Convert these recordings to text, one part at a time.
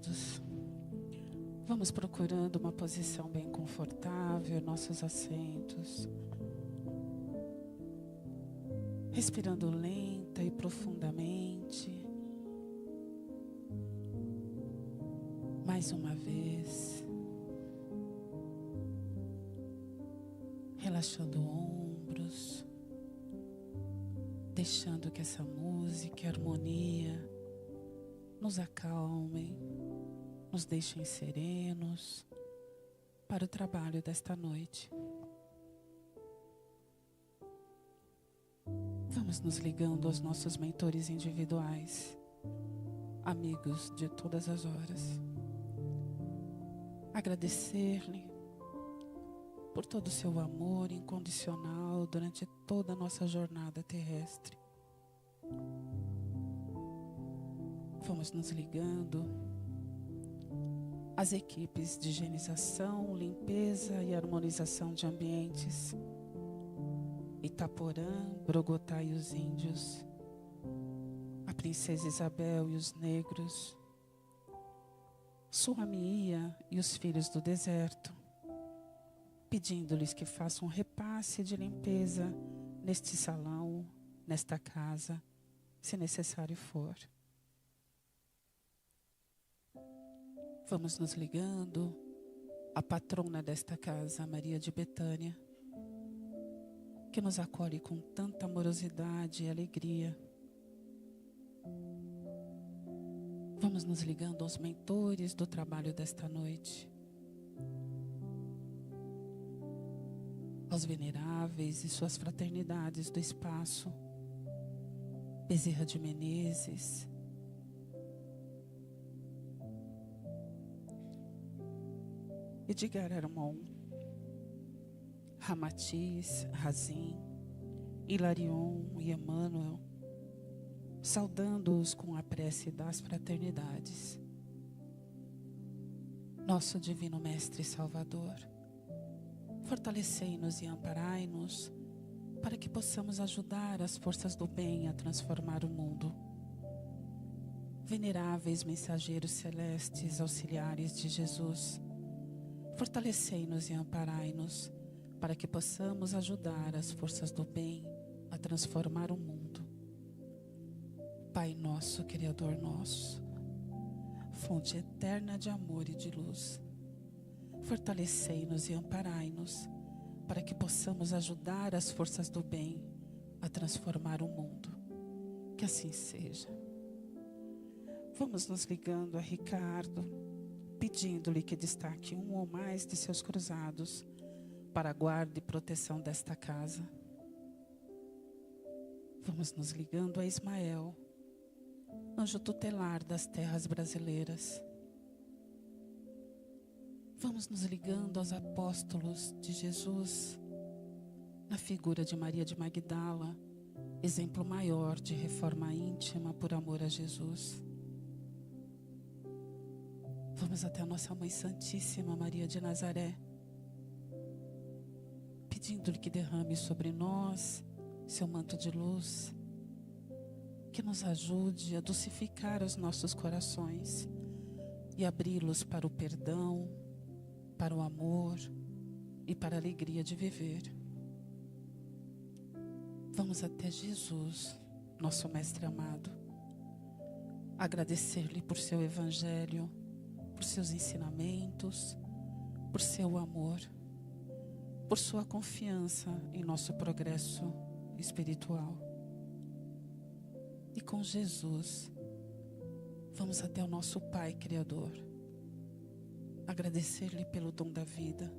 todos. Vamos procurando uma posição bem confortável em nossos assentos. Respirando lenta e profundamente. Mais uma vez. Relaxando ombros. Deixando que essa música e harmonia nos acalmem, nos deixem serenos para o trabalho desta noite. Vamos nos ligando aos nossos mentores individuais, amigos de todas as horas. Agradecer-lhe por todo o seu amor incondicional durante toda a nossa jornada terrestre. Vamos nos ligando às equipes de higienização, limpeza e harmonização de ambientes. Itaporã, Brogotá e os índios. A princesa Isabel e os negros. Suamia e os filhos do deserto. Pedindo-lhes que façam um repasse de limpeza neste salão, nesta casa, se necessário for. Vamos nos ligando à patrona desta casa, Maria de Betânia, que nos acolhe com tanta amorosidade e alegria. Vamos nos ligando aos mentores do trabalho desta noite, aos veneráveis e suas fraternidades do espaço, Bezerra de Menezes, Edgar Armon, Ramatiz, Razim, Hilarion e Emmanuel, saudando-os com a prece das fraternidades. Nosso Divino Mestre Salvador, fortalecei-nos e amparai-nos para que possamos ajudar as forças do bem a transformar o mundo. Veneráveis mensageiros celestes, auxiliares de Jesus, fortalecei-nos e amparai-nos para que possamos ajudar as forças do bem a transformar o mundo. Pai nosso, Criador nosso, fonte eterna de amor e de luz, fortalecei-nos e amparai-nos para que possamos ajudar as forças do bem a transformar o mundo. Que assim seja. Vamos nos ligando a Ricardo, pedindo-lhe que destaque um ou mais de seus cruzados para a guarda e proteção desta casa. Vamos nos ligando a Ismael, anjo tutelar das terras brasileiras. Vamos nos ligando aos apóstolos de Jesus, na figura de Maria de Magdala, exemplo maior de reforma íntima por amor a Jesus. Vamos até a nossa Mãe Santíssima, Maria de Nazaré, pedindo-lhe que derrame sobre nós seu manto de luz, que nos ajude a dulcificar os nossos corações e abri-los para o perdão, para o amor e para a alegria de viver. Vamos até Jesus, nosso Mestre amado, agradecer-lhe por seu Evangelho, por seus ensinamentos, por seu amor, por sua confiança em nosso progresso espiritual. E com Jesus, vamos até o nosso Pai Criador, agradecer-lhe pelo dom da vida,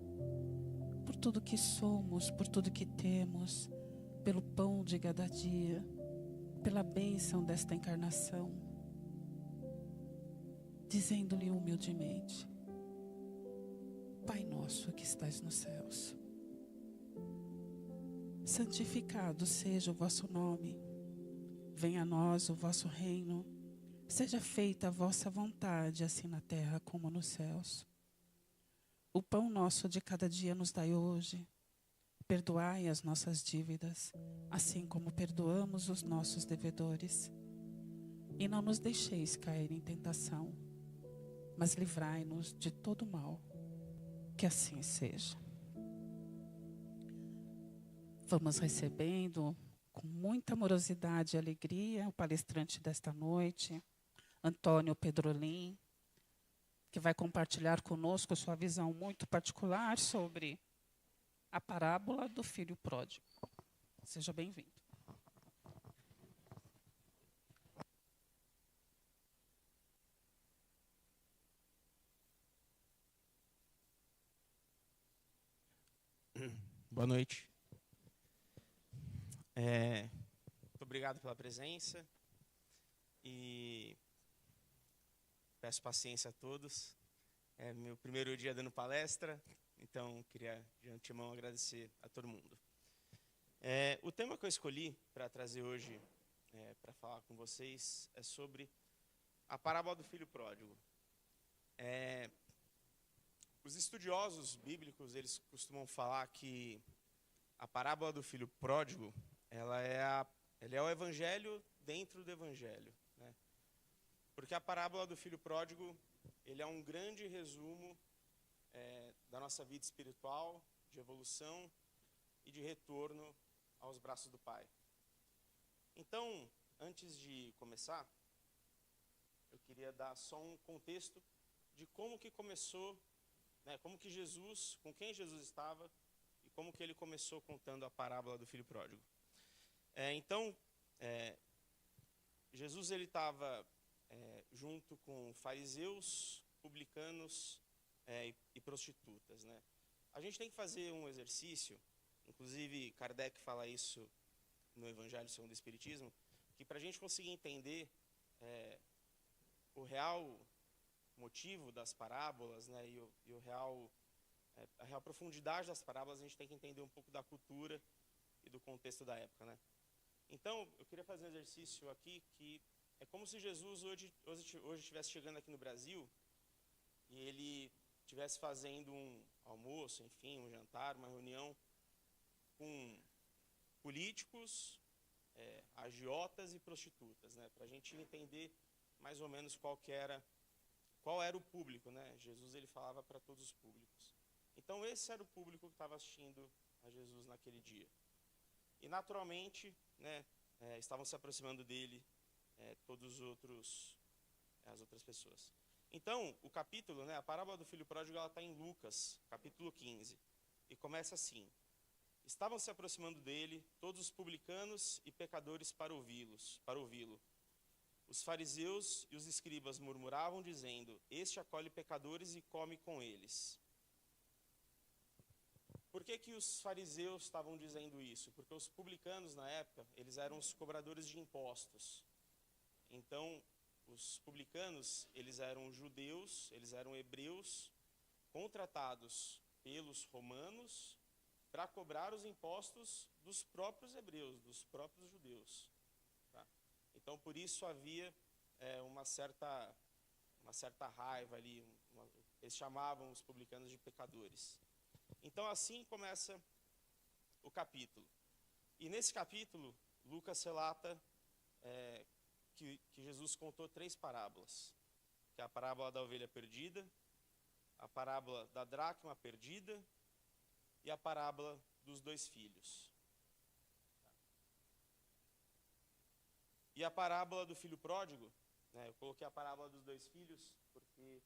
por tudo que somos, por tudo que temos, pelo pão de cada dia, pela bênção desta encarnação, dizendo-lhe humildemente: Pai nosso que estais nos céus, santificado seja o vosso nome, venha a nós o vosso reino, seja feita a vossa vontade, assim na terra como nos céus. O pão nosso de cada dia nos dai hoje, perdoai as nossas dívidas, assim como perdoamos os nossos devedores, e não nos deixeis cair em tentação, mas livrai-nos de todo mal. Que assim seja. Vamos recebendo com muita amorosidade e alegria o palestrante desta noite, Antônio Pedrolim, que vai compartilhar conosco sua visão muito particular sobre a parábola do filho pródigo. Seja bem-vindo. Boa noite. Muito obrigado pela presença e peço paciência a todos. É meu primeiro dia dando palestra, então queria de antemão agradecer a todo mundo. O tema que eu escolhi para trazer hoje, para falar com vocês, é sobre a parábola do filho pródigo. Os estudiosos bíblicos, eles costumam falar que a parábola do filho pródigo, ela é o evangelho dentro do evangelho, né? Porque a parábola do filho pródigo, ele é um grande resumo da nossa vida espiritual, de evolução e de retorno aos braços do Pai. Então, antes de começar, eu queria dar só um contexto de como que começou, né, como que Jesus, com quem Jesus estava e como que ele começou contando a parábola do filho pródigo. Então, Jesus ele estava junto com fariseus, publicanos e prostitutas, né? A gente tem que fazer um exercício, inclusive Kardec fala isso no Evangelho segundo o Espiritismo, que para a gente conseguir entender o real motivo das parábolas, né, e a real profundidade das parábolas, a gente tem que entender um pouco da cultura e do contexto da época, né? Então, eu queria fazer um exercício aqui que é como se Jesus hoje estivesse chegando aqui no Brasil e ele estivesse fazendo um almoço, enfim, um jantar, uma reunião com políticos, agiotas e prostitutas, né, para a gente entender mais ou menos qual era o público, né? Jesus ele falava para todos os públicos. Então esse era o público que estava assistindo a Jesus naquele dia. E naturalmente, né, estavam se aproximando dele as outras pessoas. Então o capítulo, né, a parábola do filho pródigo, ela está em Lucas, capítulo 15, e começa assim: estavam se aproximando dele todos os publicanos e pecadores para ouvi-lo. Os fariseus e os escribas murmuravam, dizendo: este acolhe pecadores e come com eles. Por que os fariseus estavam dizendo isso? Porque os publicanos, na época, eles eram os cobradores de impostos. Então, os publicanos, eles eram judeus, eles eram hebreus, contratados pelos romanos para cobrar os impostos dos próprios hebreus, dos próprios judeus. Tá? Então, por isso havia uma certa raiva ali. Eles chamavam os publicanos de pecadores. Então, assim começa o capítulo. E nesse capítulo, Lucas relata que Jesus contou 3 parábolas. Que é a parábola da ovelha perdida, a parábola da dracma perdida e a parábola dos 2 filhos. E a parábola do filho pródigo, né, eu coloquei a parábola dos 2 filhos porque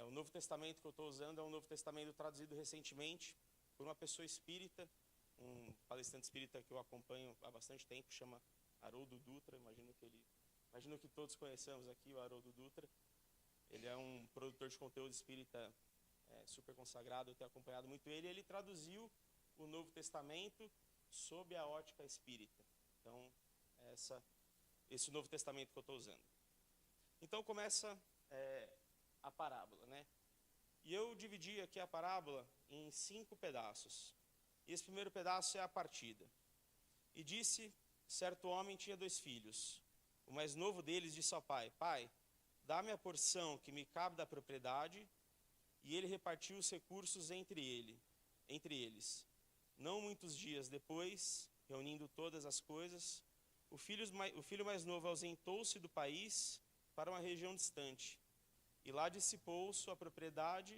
o Novo Testamento que eu estou usando é um Novo Testamento traduzido recentemente por uma pessoa espírita, um palestrante espírita que eu acompanho há bastante tempo, chama Haroldo Dutra. Imagino que todos conheçamos aqui o Haroldo Dutra. Ele é um produtor de conteúdo espírita super consagrado, eu tenho acompanhado muito ele. Ele traduziu o Novo Testamento sob a ótica espírita. Então, esse Novo Testamento que eu estou usando. Então começa a parábola, né? E eu dividi aqui a parábola em 5 pedaços. E esse primeiro pedaço é a partida. E disse: certo homem tinha 2 filhos. O mais novo deles disse ao pai: pai, dá-me a porção que me cabe da propriedade. E ele repartiu os recursos entre eles. Não muitos dias depois, reunindo todas as coisas, o filho mais novo ausentou-se do país para uma região distante e lá dissipou sua propriedade,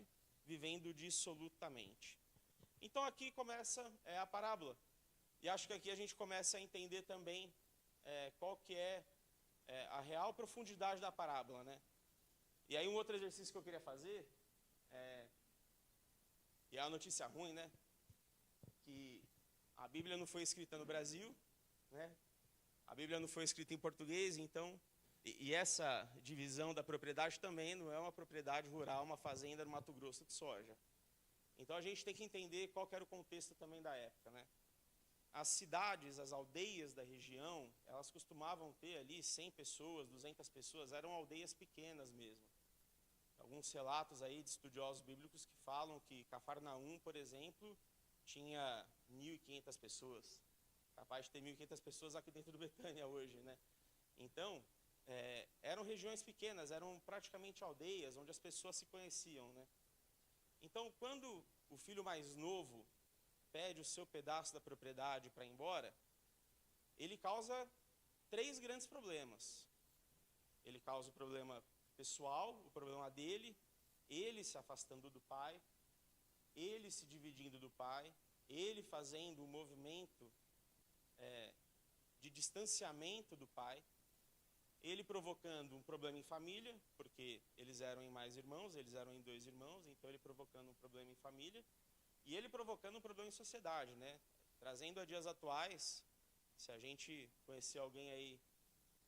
vivendo dissolutamente. Então aqui começa a parábola. E acho que aqui a gente começa a entender também qual que é a real profundidade da parábola, né? E aí um outro exercício que eu queria fazer, e é a notícia ruim, né? Que a Bíblia não foi escrita no Brasil, né? A Bíblia não foi escrita em português, então... E essa divisão da propriedade também não é uma propriedade rural, uma fazenda no Mato Grosso de soja. Então a gente tem que entender qual que era o contexto também da época, né? As cidades, as aldeias da região, elas costumavam ter ali 100 pessoas, 200 pessoas, eram aldeias pequenas mesmo. Alguns relatos aí de estudiosos bíblicos que falam que Cafarnaum, por exemplo, tinha 1.500 pessoas. Capaz de ter 1.500 pessoas aqui dentro do Betânia hoje, né? Então, eram regiões pequenas, eram praticamente aldeias, onde as pessoas se conheciam, né? Então, quando o filho mais novo pede o seu pedaço da propriedade para ir embora, ele causa 3 grandes problemas. Ele causa o problema pessoal, o problema dele, ele se afastando do pai, ele se dividindo do pai, ele fazendo um movimento de distanciamento do pai, ele provocando um problema em família, porque eles eram em mais irmãos, eles eram em 2 irmãos, então ele provocando um problema em família, e ele provocando um problema em sociedade, né? Trazendo a dias atuais, se a gente conhecer alguém aí,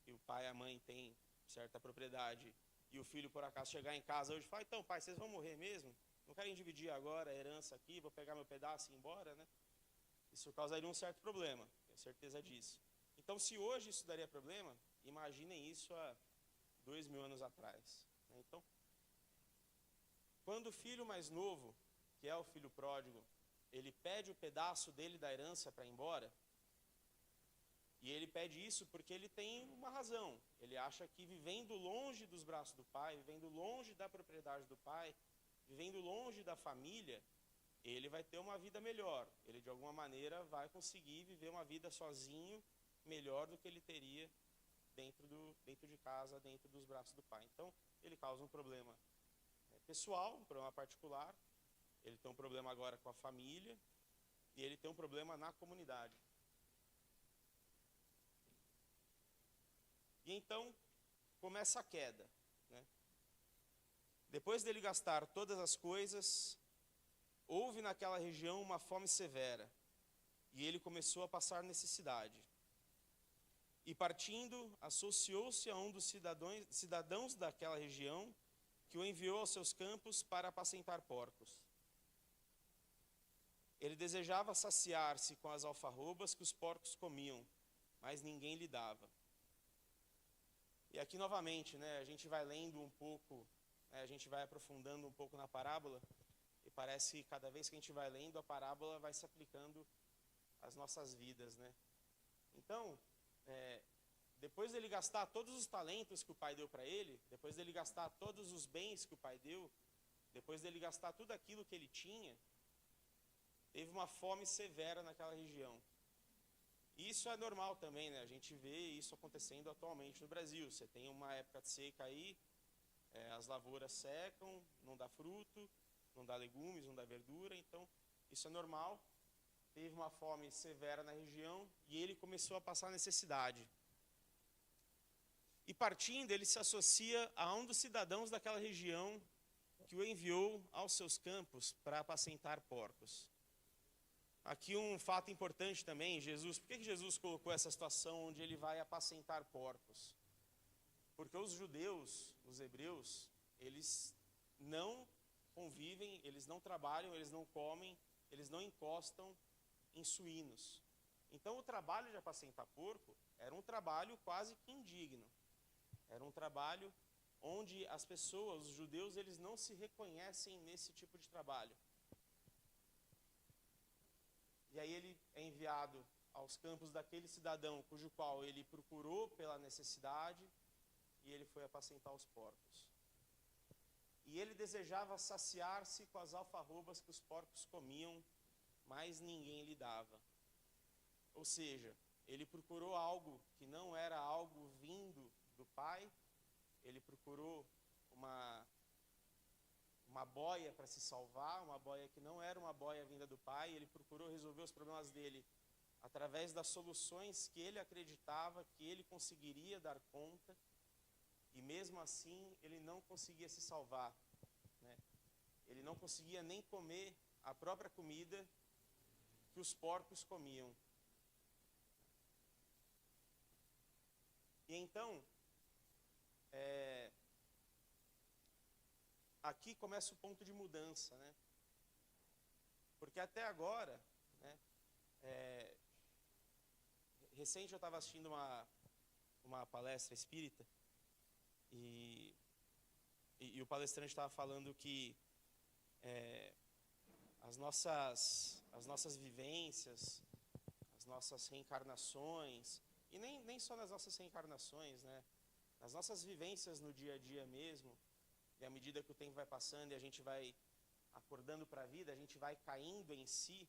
que o pai e a mãe têm certa propriedade, e o filho por acaso chegar em casa hoje e falar, então pai, vocês vão morrer mesmo? Não querem dividir agora a herança aqui, vou pegar meu pedaço e ir embora, né? Isso causaria um certo problema, tenho certeza disso. Então, se hoje isso daria problema, imaginem isso há 2.000 anos atrás, né? Então, quando o filho mais novo, que é o filho pródigo, ele pede o pedaço dele da herança para ir embora, e ele pede isso porque ele tem uma razão. Ele acha que vivendo longe dos braços do pai, vivendo longe da propriedade do pai, vivendo longe da família, ele vai ter uma vida melhor. Ele, de alguma maneira, vai conseguir viver uma vida sozinho, melhor do que ele teria dentro de casa, dentro dos braços do pai. Então, ele causa um problema pessoal, um problema particular, ele tem um problema agora com a família, e ele tem um problema na comunidade. E então, começa a queda, né? Depois dele gastar todas as coisas, houve naquela região uma fome severa, e ele começou a passar necessidade. E partindo, associou-se a um dos cidadãos daquela região, que o enviou aos seus campos para apacentar porcos. Ele desejava saciar-se com as alfarrobas que os porcos comiam, mas ninguém lhe dava. E aqui novamente, né, a gente vai lendo um pouco, a gente vai aprofundando um pouco na parábola, e parece que cada vez que a gente vai lendo, a parábola vai se aplicando às nossas vidas, né? Então, depois dele gastar todos os talentos que o pai deu para ele, depois dele gastar todos os bens que o pai deu, depois dele gastar tudo aquilo que ele tinha, teve uma fome severa naquela região. Isso é normal também, né? A gente vê isso acontecendo atualmente no Brasil. Você tem uma época de seca aí, as lavouras secam, não dá fruto, não dá legumes, não dá verdura, então isso é normal. Teve uma fome severa na região e ele começou a passar necessidade. E partindo, ele se associa a um dos cidadãos daquela região que o enviou aos seus campos para apacentar porcos. Aqui um fato importante também, por que Jesus colocou essa situação onde ele vai apacentar porcos? Porque os judeus, os hebreus, eles não convivem, eles não trabalham, eles não comem, eles não encostam em suínos. Então o trabalho de apacentar porco era um trabalho quase que indigno. Era um trabalho onde as pessoas, os judeus, eles não se reconhecem nesse tipo de trabalho. E aí ele é enviado aos campos daquele cidadão cujo qual ele procurou pela necessidade e ele foi apacentar os porcos. E ele desejava saciar-se com as alfarrobas que os porcos comiam, mas ninguém lhe dava. Ou seja, ele procurou algo que não era algo vindo do pai, ele procurou boia para se salvar, uma boia que não era uma boia vinda do pai. Ele procurou resolver os problemas dele através das soluções que ele acreditava que ele conseguiria dar conta, e mesmo assim ele não conseguia se salvar, né? Ele não conseguia nem comer a própria comida que os porcos comiam. E então, aqui começa o ponto de mudança, né? Porque até agora, né, recente eu estava assistindo uma palestra espírita e o palestrante estava falando que as nossas vivências, as nossas reencarnações, e nem só nas nossas reencarnações, né? Nas nossas vivências no dia a dia mesmo, e à medida que o tempo vai passando e a gente vai acordando para a vida, a gente vai caindo em si,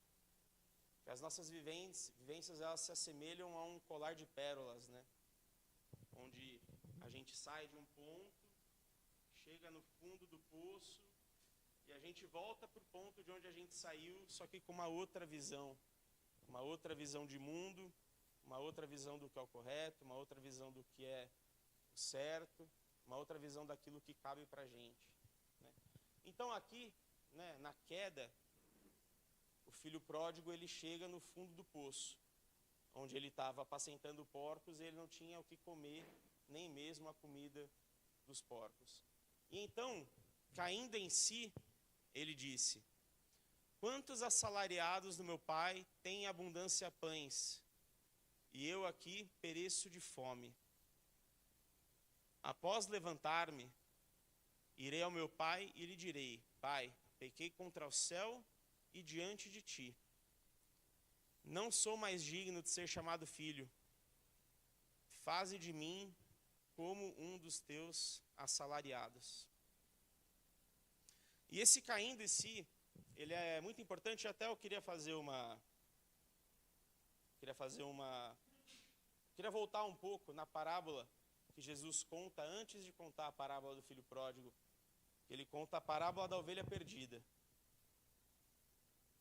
que as nossas vivências elas se assemelham a um colar de pérolas, né? Onde a gente sai de um ponto, chega no fundo do poço e a gente volta para o ponto de onde a gente saiu, só que com uma outra visão de mundo, uma outra visão do que é o correto, uma outra visão do que é o certo, uma outra visão daquilo que cabe para a gente, né? Então aqui, né, na queda, o filho pródigo ele chega no fundo do poço, onde ele estava apacentando porcos e ele não tinha o que comer, nem mesmo a comida dos porcos. E então, caindo em si, ele disse: quantos assalariados do meu pai têm abundância pães, e eu aqui pereço de fome. Após levantar-me, irei ao meu pai e lhe direi: Pai, pequei contra o céu e diante de ti. Não sou mais digno de ser chamado filho. Faze de mim como um dos teus assalariados. E esse caindo em si, ele é muito importante. Até eu queria voltar um pouco na parábola que Jesus conta antes de contar a parábola do filho pródigo. Ele conta a parábola da ovelha perdida.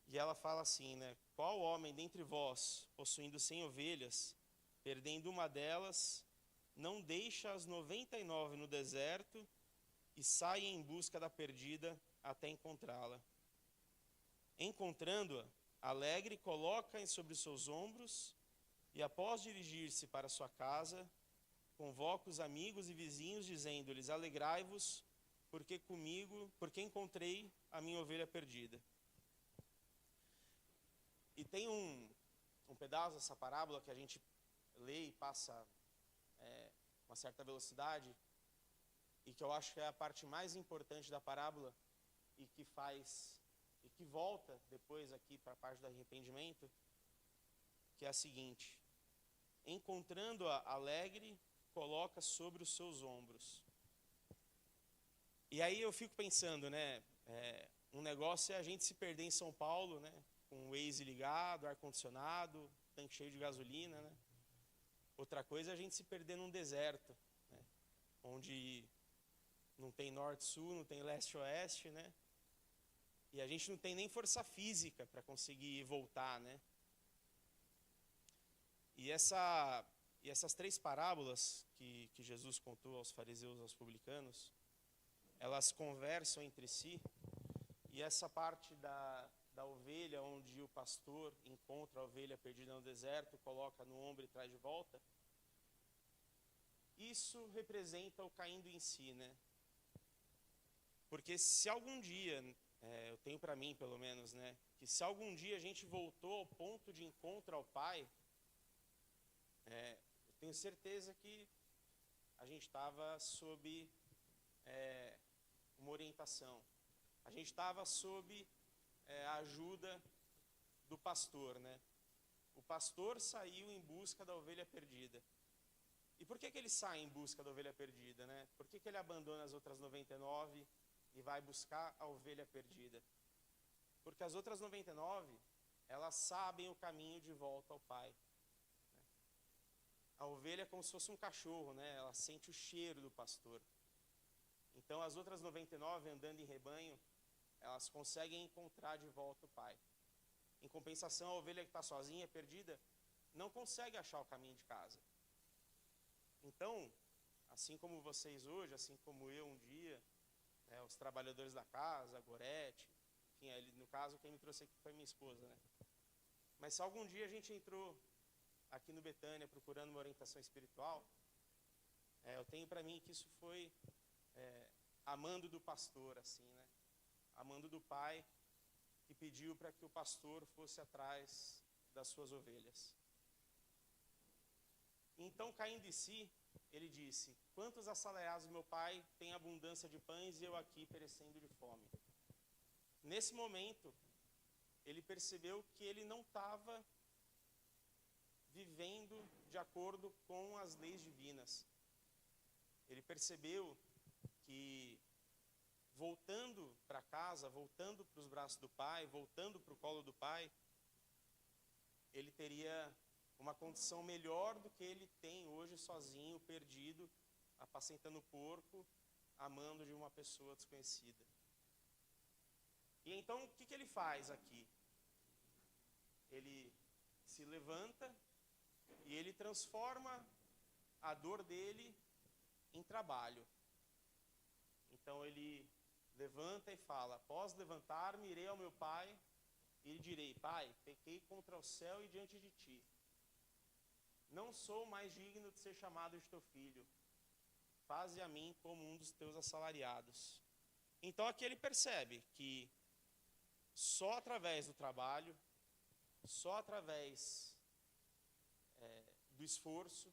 E ela fala assim, né? Qual homem dentre vós, possuindo 100 ovelhas, perdendo uma delas, não deixa as 99 no deserto e sai em busca da perdida até encontrá-la? Encontrando-a, alegre, coloca-a sobre os seus ombros e, após dirigir-se para sua casa, convoca os amigos e vizinhos, dizendo-lhes: alegrai-vos, porque encontrei a minha ovelha perdida. E tem um pedaço dessa parábola que a gente lê e passa uma certa velocidade, e que eu acho que é a parte mais importante da parábola, e que volta depois aqui para a parte do arrependimento, que é a seguinte: encontrando-a alegre, coloca sobre os seus ombros. E aí eu fico pensando, né? Um negócio é a gente se perder em São Paulo, né? Com o Waze ligado, ar-condicionado, tanque cheio de gasolina, né? Outra coisa é a gente se perder num deserto, né? Onde não tem norte-sul, não tem leste-oeste, né? E a gente não tem nem força física para conseguir voltar, né? E essas 3 parábolas que Jesus contou aos fariseus e aos publicanos, elas conversam entre si, e essa parte da ovelha, onde o pastor encontra a ovelha perdida no deserto, coloca no ombro e traz de volta, isso representa o caindo em si, né? Porque se algum dia, eu tenho para mim pelo menos, né, que se algum dia a gente voltou ao ponto de encontro ao Pai, eu tenho certeza que a gente estava sob uma orientação. A gente estava sob a ajuda do pastor, né? O pastor saiu em busca da ovelha perdida. E por que ele sai em busca da ovelha perdida, né? Por que ele abandona as outras 99 e vai buscar a ovelha perdida? Porque as outras 99, elas sabem o caminho de volta ao Pai. A ovelha é como se fosse um cachorro, né? Ela sente o cheiro do pastor. Então as outras 99, andando em rebanho, elas conseguem encontrar de volta o pai. Em compensação, a ovelha que está sozinha, perdida, não consegue achar o caminho de casa. Então, assim como vocês hoje, assim como eu um dia, né, os trabalhadores da casa, a Gorete, enfim, no caso, quem me trouxe aqui foi minha esposa, né? Mas se algum dia a gente entrou aqui no Betânia procurando uma orientação espiritual, eu tenho para mim que isso foi amando do pastor, assim, né? Amando do pai que pediu para que o pastor fosse atrás das suas ovelhas. Então, caindo em si, ele disse: quantos assalariados meu pai tem abundância de pães e eu aqui perecendo de fome? Nesse momento, ele percebeu que ele não estava vivendo de acordo com as leis divinas. Ele percebeu que voltando para casa, voltando para os braços do pai, voltando para o colo do pai, ele teria uma condição melhor do que ele tem hoje sozinho, perdido, apacentando porco, amando de uma pessoa desconhecida. E então, o que ele faz aqui? Ele se levanta e ele transforma a dor dele em trabalho. Então ele levanta e fala: após levantar-me, irei ao meu pai e lhe direi: pai, pequei contra o céu e diante de ti. Não sou mais digno de ser chamado de teu filho. Faze a mim como um dos teus assalariados. Então aqui ele percebe que só através do trabalho, só através do esforço,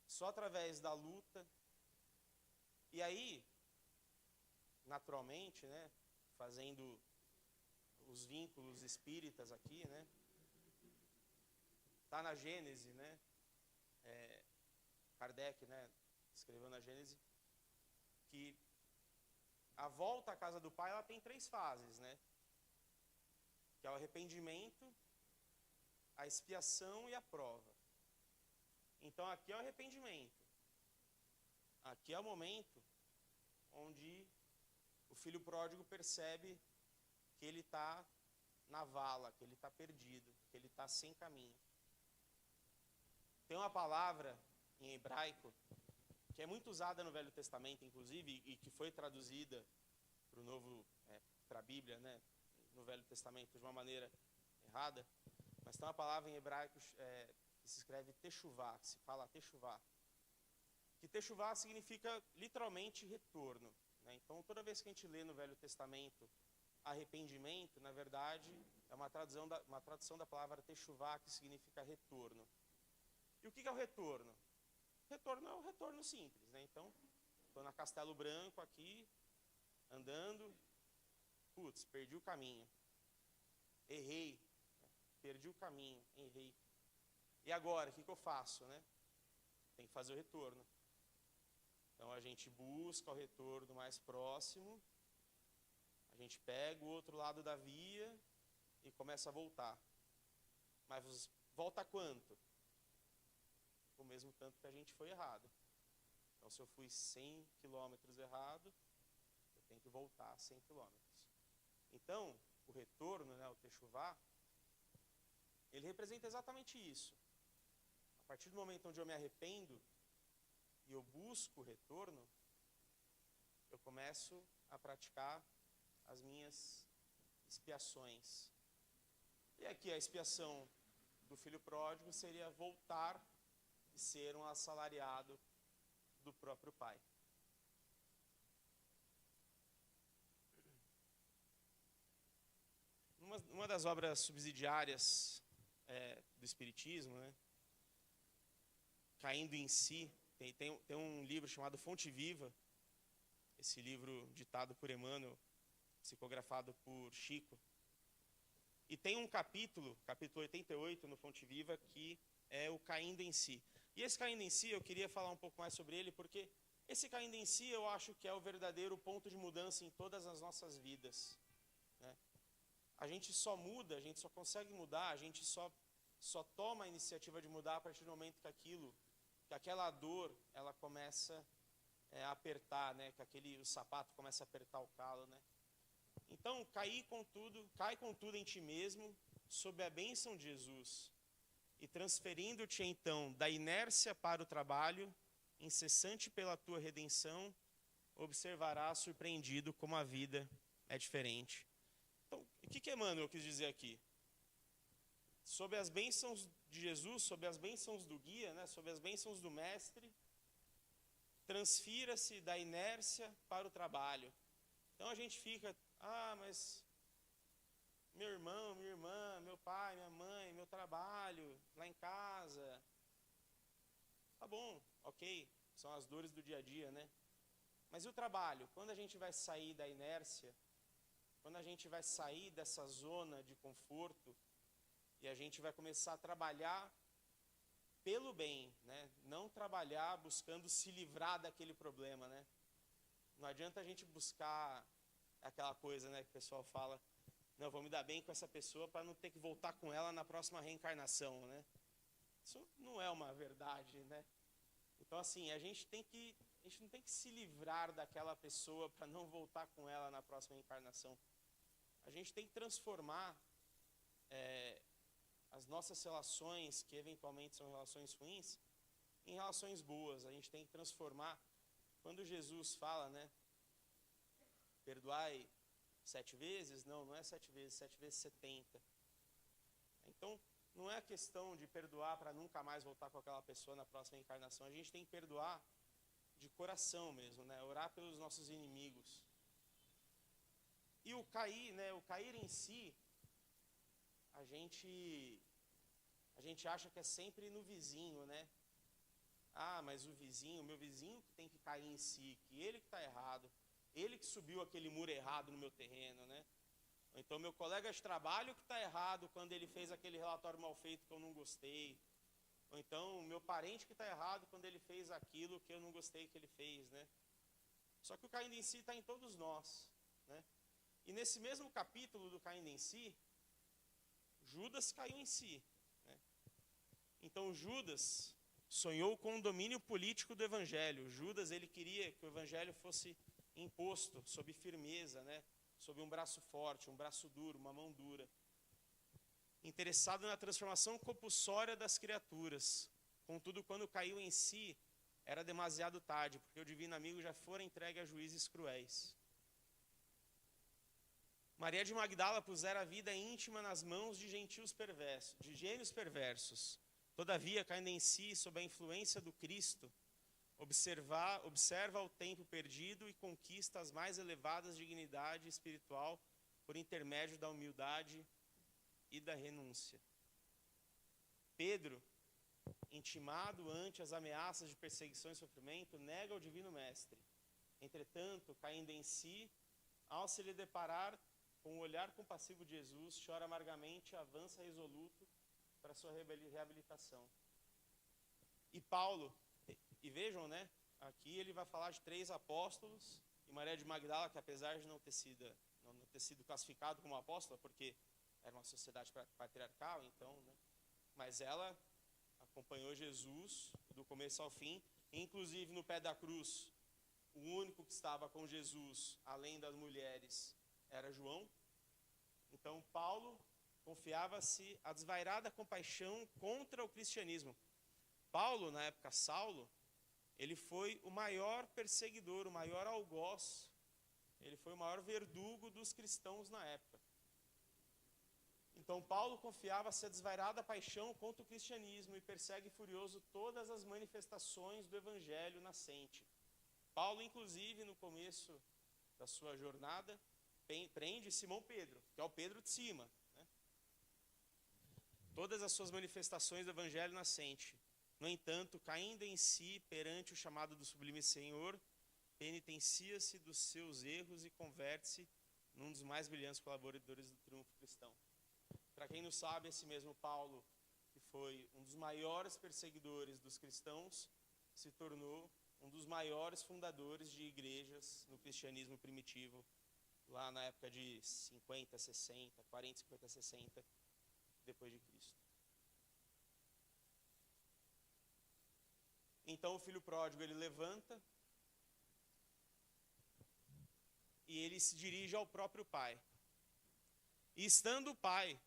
só através da luta. E aí, naturalmente, né, fazendo os vínculos espíritas aqui, né, está na Gênese, né, Kardec, né, escreveu na Gênese, que a volta à casa do pai ela tem 3 fases, né, que é o arrependimento, a expiação e a prova. Então aqui é o arrependimento. Aqui é o momento onde o filho pródigo percebe que ele está na vala, que ele está perdido, que ele está sem caminho. Tem uma palavra em hebraico que é muito usada no Velho Testamento, inclusive, e que foi traduzida para a Bíblia, né, no Velho Testamento de uma maneira errada, mas tem uma palavra em hebraico que se escreve techuvá, que se fala techuvá. Que techuvá significa literalmente retorno, né? Então, toda vez que a gente lê no Velho Testamento arrependimento, na verdade, é uma tradução da palavra techuvá, que significa retorno. E o que é o retorno? Retorno é o retorno simples, né? Então, estou na Castelo Branco aqui, andando, perdi o caminho, errei, perdi o caminho, errei. E agora, o que eu faço, né? Tem que fazer o retorno. Então, a gente busca o retorno mais próximo, a gente pega o outro lado da via e começa a voltar. Mas volta quanto? O mesmo tanto que a gente foi errado. Então, se eu fui 100 quilômetros errado, eu tenho que voltar 100 quilômetros. Então, o retorno, né, o techuvá, ele representa exatamente isso. A partir do momento onde eu me arrependo e eu busco o retorno, eu começo a praticar as minhas expiações. E aqui a expiação do filho pródigo seria voltar e ser um assalariado do próprio pai. Uma das obras subsidiárias do Espiritismo, né, Caindo em Si, tem um livro chamado Fonte Viva, esse livro ditado por Emmanuel, psicografado por Chico. E tem um capítulo 88 no Fonte Viva, que é o Caindo em Si. E esse Caindo em Si, eu queria falar um pouco mais sobre ele, porque esse Caindo em Si eu acho que é o verdadeiro ponto de mudança em todas as nossas vidas, né? A gente só muda, a gente só consegue mudar, a gente só toma a iniciativa de mudar a partir do momento que aquela dor ela começa a apertar, né? Que o sapato começa a apertar o calo, né? Então, cai com tudo em ti mesmo, sob a bênção de Jesus, e transferindo-te então da inércia para o trabalho, incessante pela tua redenção, observarás surpreendido como a vida é diferente. Então, o que Emmanuel quis dizer aqui? Sob as bênçãos de Jesus, sob as bênçãos do guia, né, sob as bênçãos do mestre, transfira-se da inércia para o trabalho. Então a gente fica, mas meu irmão, minha irmã, meu pai, minha mãe, meu trabalho, lá em casa. Tá bom, ok, são as dores do dia a dia, né? Mas e o trabalho? Quando a gente vai sair da inércia, quando a gente vai sair dessa zona de conforto e a gente vai começar a trabalhar pelo bem, né? Não trabalhar buscando se livrar daquele problema, né? Não adianta a gente buscar aquela coisa, né, que o pessoal fala, não, vou me dar bem com essa pessoa para não ter que voltar com ela na próxima reencarnação, né? Isso não é uma verdade, né? Então, assim, a gente não tem que se livrar daquela pessoa para não voltar com ela na próxima reencarnação. A gente tem que transformar as nossas relações, que eventualmente são relações ruins, em relações boas. A gente tem que transformar. Quando Jesus fala, né, perdoai 7 vezes, não é 7 vezes, 7 vezes 70. Então, não é a questão de perdoar para nunca mais voltar com aquela pessoa na próxima encarnação. A gente tem que perdoar de coração mesmo, né? Orar pelos nossos inimigos. E o cair em si, a gente acha que é sempre no vizinho, né? Mas meu vizinho que tem que cair em si, que ele que está errado, ele que subiu aquele muro errado no meu terreno, né? Ou então meu colega de trabalho que está errado quando ele fez aquele relatório mal feito que eu não gostei. Ou então meu parente que está errado quando ele fez aquilo que eu não gostei que ele fez, né? Só que o caindo em si está em todos nós, né? E nesse mesmo capítulo do caindo em si, Judas caiu em si, né? Então Judas sonhou com o domínio político do evangelho. Judas, ele queria que o evangelho fosse imposto sob firmeza, né? Sob um braço forte, um braço duro, uma mão dura. Interessado na transformação compulsória das criaturas. Contudo, quando caiu em si, era demasiado tarde, porque o divino amigo já fora entregue a juízes cruéis. Maria de Magdala pusera a vida íntima nas mãos de gentios perversos, de gênios perversos. Todavia, caindo em si, sob a influência do Cristo, observa o tempo perdido e conquista as mais elevadas dignidade espiritual por intermédio da humildade e da renúncia. Pedro, intimado ante as ameaças de perseguição e sofrimento, nega o divino mestre. Entretanto, caindo em si, ao se lhe deparar com o olhar compassivo de Jesus, chora amargamente e avança resoluto para sua reabilitação. E Paulo, e vejam, né, aqui ele vai falar de 3 apóstolos, e Maria de Magdala, que apesar de não ter sido classificado como apóstola, porque era uma sociedade patriarcal, então, né, mas ela acompanhou Jesus do começo ao fim, inclusive no pé da cruz, o único que estava com Jesus, além das mulheres, era João. Então Paulo confiava-se a desvairada compaixão contra o cristianismo. Paulo, na época Saulo, ele foi o maior perseguidor, o maior algoz, ele foi o maior verdugo dos cristãos na época. Então Paulo confiava-se a desvairada paixão contra o cristianismo e persegue furioso todas as manifestações do evangelho nascente. Paulo, inclusive, no começo da sua jornada, prende Simão Pedro, que é o Pedro de cima, né? Todas as suas manifestações do evangelho nascente. No entanto, caindo em si perante o chamado do sublime Senhor, penitencia-se dos seus erros e converte-se num dos mais brilhantes colaboradores do triunfo cristão. Para quem não sabe, esse mesmo Paulo, que foi um dos maiores perseguidores dos cristãos, se tornou um dos maiores fundadores de igrejas no cristianismo primitivo, lá na época de 50, 60, 40, 50, 60, depois de Cristo. Então o filho pródigo, ele levanta, e ele se dirige ao próprio pai. E estando o pai,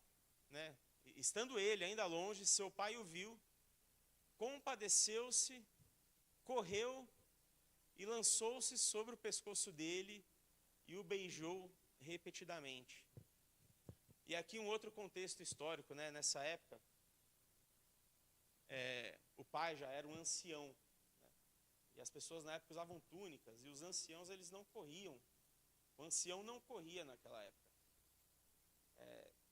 né, estando ele ainda longe, seu pai o viu, compadeceu-se, correu e lançou-se sobre o pescoço dele e o beijou repetidamente. E aqui um outro contexto histórico, né? Nessa época, o pai já era um ancião, né? E as pessoas na época usavam túnicas, e os anciãos eles não corriam. O ancião não corria naquela época.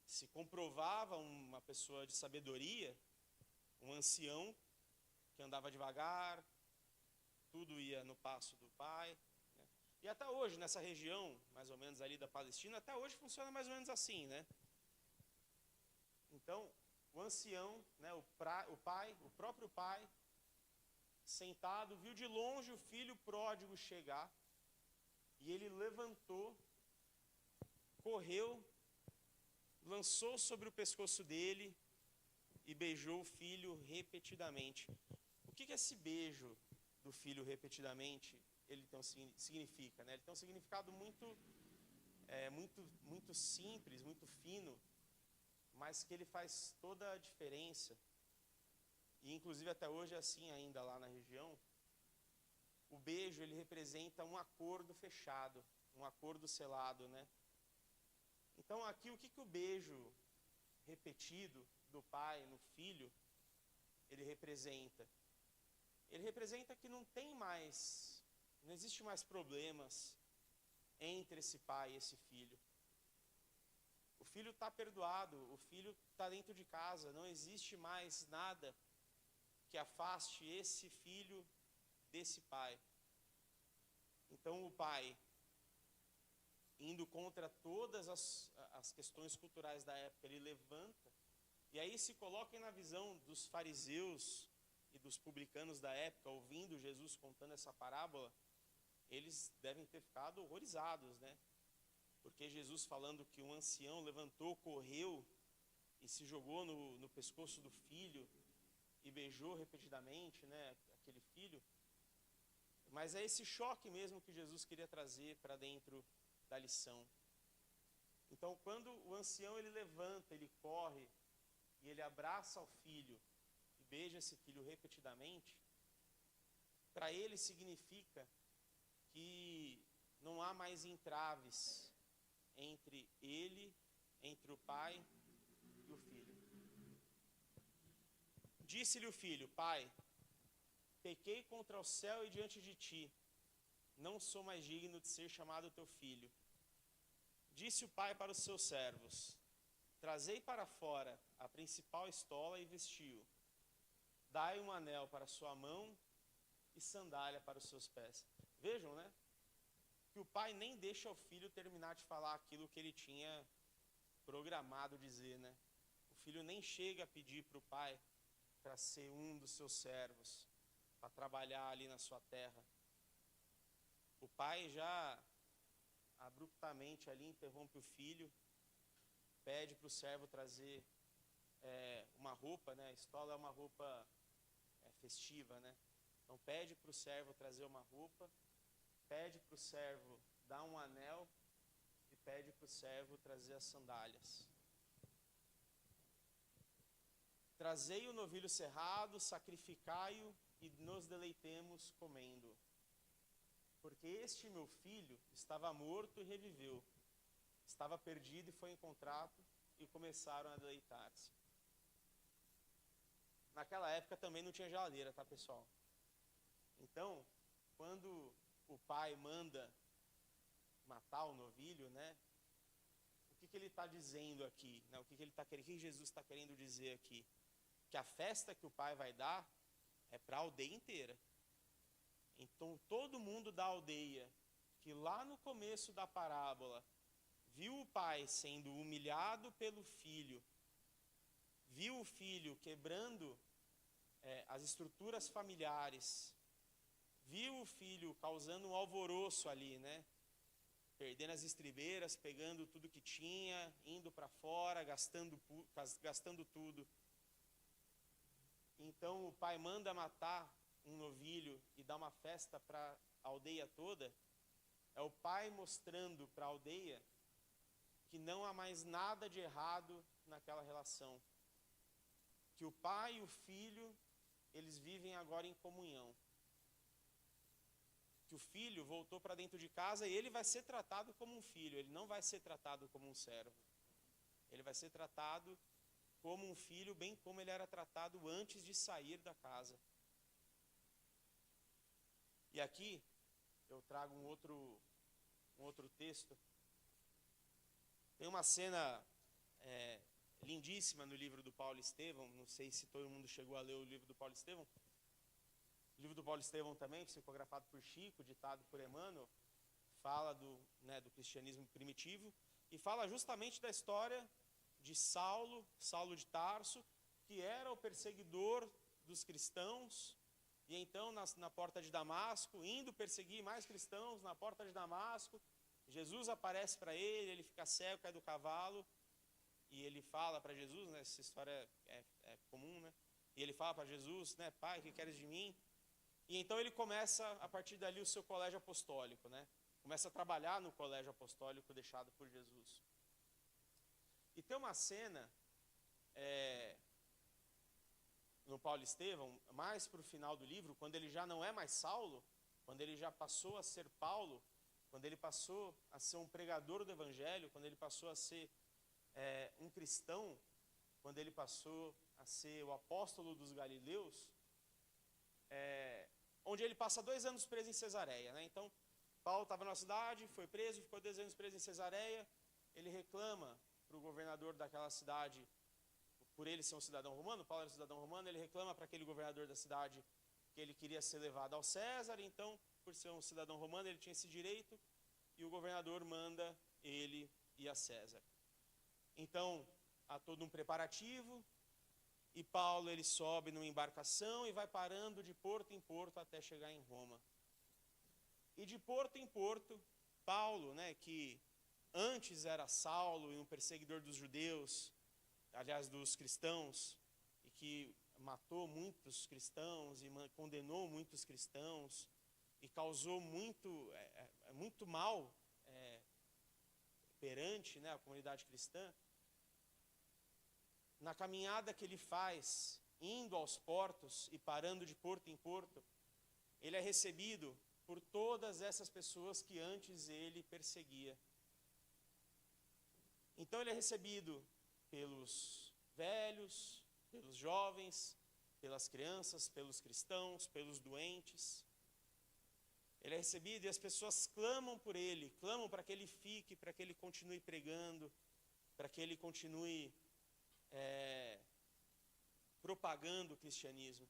Se comprovava uma pessoa de sabedoria, um ancião que andava devagar, tudo ia no passo do pai, né? E até hoje, nessa região, mais ou menos ali da Palestina, até hoje funciona mais ou menos assim, né? Então, o ancião, né, o próprio pai, sentado, viu de longe o filho pródigo chegar, e ele levantou, correu, lançou sobre o pescoço dele e beijou o filho repetidamente. O que esse beijo do filho repetidamente significa, né? Ele tem um significado muito simples, muito fino, mas que ele faz toda a diferença. E inclusive até hoje é assim ainda lá na região. O beijo, ele representa um acordo fechado, um acordo selado, né? Então aqui o que o beijo repetido do pai no filho, ele representa? Ele representa que não existe mais problemas entre esse pai e esse filho. O filho está perdoado, o filho está dentro de casa, não existe mais nada que afaste esse filho desse pai. Então o pai, indo contra todas as questões culturais da época, ele levanta, e aí se coloquem na visão dos fariseus e dos publicanos da época, ouvindo Jesus contando essa parábola, eles devem ter ficado horrorizados, né? Porque Jesus falando que um ancião levantou, correu e se jogou no pescoço do filho e beijou repetidamente, né, aquele filho. Mas é esse choque mesmo que Jesus queria trazer para dentro da lição. Então, quando o ancião ele levanta, ele corre e ele abraça o filho e beija esse filho repetidamente, para ele significa que não há mais entraves entre ele, entre o pai e o filho. Disse-lhe o filho: Pai, pequei contra o céu e diante de ti, não sou mais digno de ser chamado teu filho. Disse o pai para os seus servos: Trazei para fora a principal estola e vestiu. Dai um anel para sua mão e sandália para os seus pés. Vejam, né? Que o pai nem deixa o filho terminar de falar aquilo que ele tinha programado dizer, né? O filho nem chega a pedir para o pai para ser um dos seus servos, para trabalhar ali na sua terra. O pai já abruptamente ali interrompe o filho, pede para o servo trazer uma roupa, né? A estola é uma roupa festiva, né? Então pede para o servo trazer uma roupa, pede para o servo dar um anel e pede para o servo trazer as sandálias. Trazei o novilho cerrado, sacrificai-o e nos deleitemos comendo. Porque este meu filho estava morto e reviveu, estava perdido e foi encontrado, e começaram a deleitar-se. Naquela época também não tinha geladeira, tá, pessoal? Então, quando o pai manda matar o novilho, né? O que ele está dizendo aqui? Né? O que Jesus está querendo dizer aqui? Que a festa que o pai vai dar é para a aldeia inteira. Então, todo mundo da aldeia, que lá no começo da parábola, viu o pai sendo humilhado pelo filho, viu o filho quebrando as estruturas familiares, viu o filho causando um alvoroço ali, né? Perdendo as estribeiras, pegando tudo que tinha, indo para fora, gastando tudo. Então o pai manda matar um novilho e dar uma festa para a aldeia toda. É o pai mostrando para a aldeia que não há mais nada de errado naquela relação. Que o pai e o filho, eles vivem agora em comunhão. Que o filho voltou para dentro de casa e ele vai ser tratado como um filho, ele não vai ser tratado como um servo. Ele vai ser tratado como um filho, bem como ele era tratado antes de sair da casa. E aqui eu trago um outro texto. Tem uma cena lindíssima no livro do Paulo Estevão. Não sei se todo mundo chegou a ler o livro do Paulo Estevão. O livro do Paulo Estevão também, psicografado por Chico, ditado por Emmanuel, fala do cristianismo primitivo e fala justamente da história de Saulo de Tarso, que era o perseguidor dos cristãos, e então na porta de Damasco, indo perseguir mais cristãos na porta de Damasco, Jesus aparece para ele, ele fica cego, cai do cavalo, e ele fala para Jesus, né, essa história é comum, né? E ele fala para Jesus, né, Pai, o que queres de mim? E então ele começa, a partir dali, o seu colégio apostólico, né? Começa a trabalhar no colégio apostólico deixado por Jesus. E tem uma cena no Paulo Estevão, mais para o final do livro, quando ele já não é mais Saulo, quando ele já passou a ser Paulo, quando ele passou a ser um pregador do Evangelho, quando ele passou a ser um cristão, quando ele passou a ser o apóstolo dos Galileus, onde ele passa 2 anos preso em Cesareia, né? Então, Paulo estava na cidade, foi preso, ficou 2 anos preso em Cesareia, ele reclama para o governador daquela cidade, por ele ser um cidadão romano, Paulo era um cidadão romano, ele reclama para aquele governador da cidade que ele queria ser levado ao César, então, por ser um cidadão romano, ele tinha esse direito, e o governador manda ele ir a César. Então, há todo um preparativo, e Paulo ele sobe numa embarcação e vai parando de porto em porto até chegar em Roma. E de porto em porto, Paulo, né, que antes era Saulo e um perseguidor dos judeus, aliás, dos cristãos, e que matou muitos cristãos e condenou muitos cristãos e causou muito mal perante, né, a comunidade cristã. Na caminhada que ele faz, indo aos portos e parando de porto em porto, ele é recebido por todas essas pessoas que antes ele perseguia. Então ele é recebido pelos velhos, pelos jovens, pelas crianças, pelos cristãos, pelos doentes. Ele é recebido e as pessoas clamam por ele, clamam para que ele fique, para que ele continue pregando, para que ele continue propagando o cristianismo.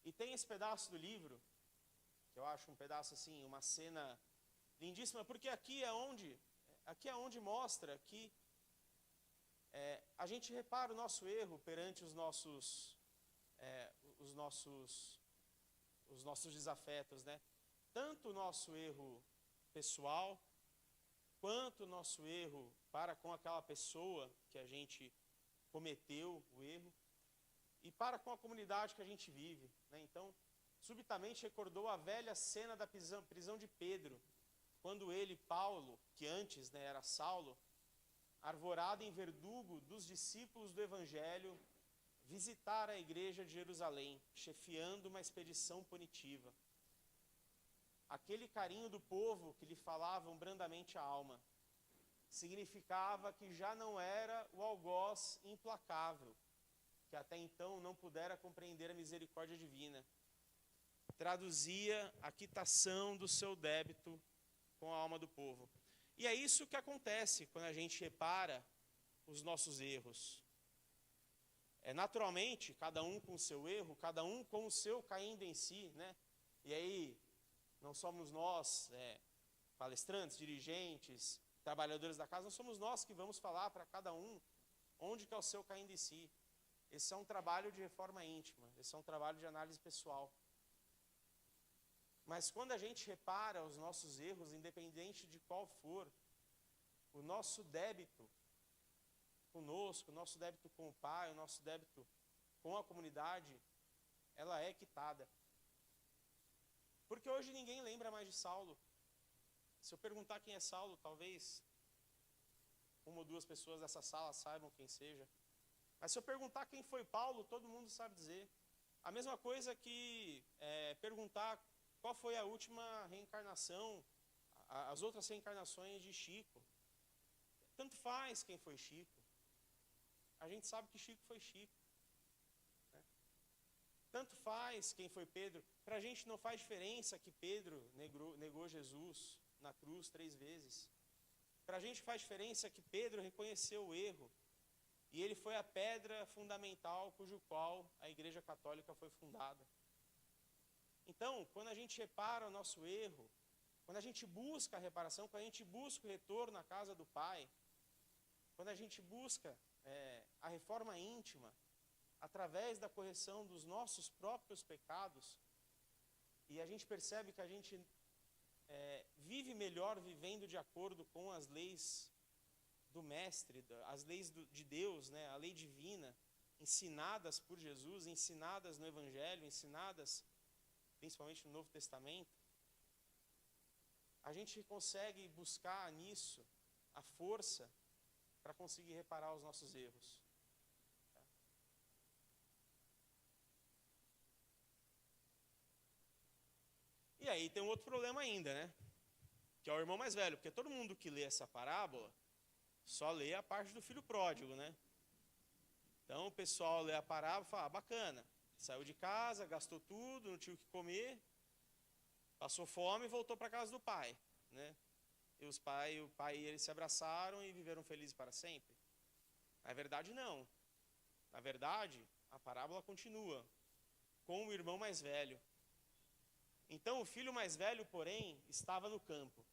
E tem esse pedaço do livro, que eu acho um pedaço assim, uma cena lindíssima, porque aqui é onde mostra que a gente repara o nosso erro perante os nossos desafetos, né? Tanto o nosso erro pessoal, quanto o nosso erro para com aquela pessoa que a gente cometeu o erro, e para com a comunidade que a gente vive, né? Então, subitamente recordou a velha cena da prisão de Pedro, quando ele, Paulo, que antes, né, era Saulo, arvorado em verdugo dos discípulos do Evangelho, visitar a igreja de Jerusalém, chefiando uma expedição punitiva. Aquele carinho do povo que lhe falavam brandamente a alma, significava que já não era o algoz implacável, que até então não pudera compreender a misericórdia divina. Traduzia a quitação do seu débito com a alma do povo. E é isso que acontece quando a gente repara os nossos erros. Naturalmente, cada um com o seu erro, cada um com o seu caindo em si, né? E aí, não somos nós, palestrantes, dirigentes, trabalhadores da casa, não somos nós que vamos falar para cada um onde que é o seu caindo em si. Esse é um trabalho de reforma íntima, esse é um trabalho de análise pessoal. Mas quando a gente repara os nossos erros, independente de qual for, o nosso débito conosco, o nosso débito com o Pai, o nosso débito com a comunidade, ela é quitada. Porque hoje ninguém lembra mais de Saulo. Se eu perguntar quem é Saulo, talvez uma ou duas pessoas dessa sala saibam quem seja. Mas se eu perguntar quem foi Paulo, todo mundo sabe dizer. A mesma coisa que perguntar qual foi a última reencarnação, as outras reencarnações de Chico. Tanto faz quem foi Chico. A gente sabe que Chico foi Chico. Né? Tanto faz quem foi Pedro. Para a gente não faz diferença que Pedro negou Jesus na cruz 3 vezes. Para a gente faz diferença que Pedro reconheceu o erro. E ele foi a pedra fundamental cujo qual a Igreja Católica foi fundada. Então, quando a gente repara o nosso erro, quando a gente busca a reparação, quando a gente busca o retorno à casa do Pai, quando a gente busca a reforma íntima, através da correção dos nossos próprios pecados, e a gente percebe que a gente vive melhor vivendo de acordo com as leis do Mestre, as leis de Deus, né, a lei divina, ensinadas por Jesus, ensinadas no Evangelho, ensinadas principalmente no Novo Testamento, a gente consegue buscar nisso a força para conseguir reparar os nossos erros. E aí tem um outro problema ainda, né? Que é o irmão mais velho, porque todo mundo que lê essa parábola só lê a parte do filho pródigo, né? Então o pessoal lê a parábola e fala, bacana, saiu de casa, gastou tudo, não tinha o que comer, passou fome e voltou para a casa do pai, né? E o pai e ele se abraçaram e viveram felizes para sempre. Na verdade, não. Na verdade, a parábola continua com o irmão mais velho. Então, o filho mais velho, porém, estava no campo.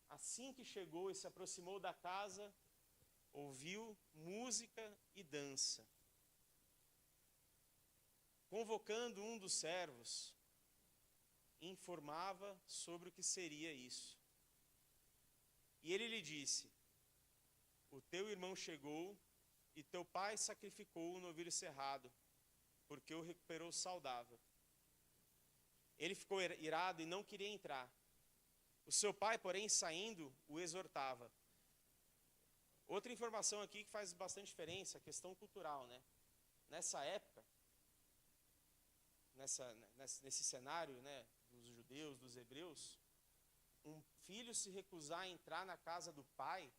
Assim que chegou e se aproximou da casa, ouviu música e dança. Convocando um dos servos, informava sobre o que seria isso. E ele lhe disse, o teu irmão chegou e teu pai sacrificou o novilho cerrado, porque o recuperou saudável. Ele ficou irado e não queria entrar. O seu pai, porém, saindo, o exortava. Outra informação aqui que faz bastante diferença, a questão cultural, né? Nessa época, nesse cenário, né, dos judeus, dos hebreus, um filho se recusar a entrar na casa do pai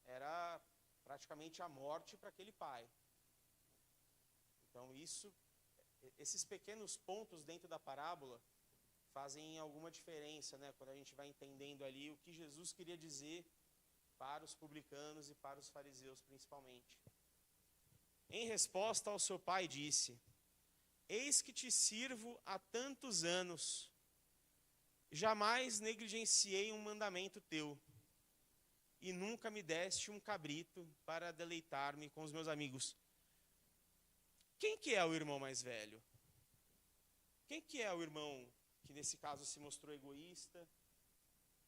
era praticamente a morte para aquele pai. Então esses pequenos pontos dentro da parábola fazem alguma diferença, né, quando a gente vai entendendo ali o que Jesus queria dizer para os publicanos e para os fariseus principalmente. Em resposta ao seu pai disse, eis que te sirvo há tantos anos, jamais negligenciei um mandamento teu, e nunca me deste um cabrito para deleitar-me com os meus amigos. Quem que é o irmão mais velho? Quem que é o irmão que nesse caso se mostrou egoísta,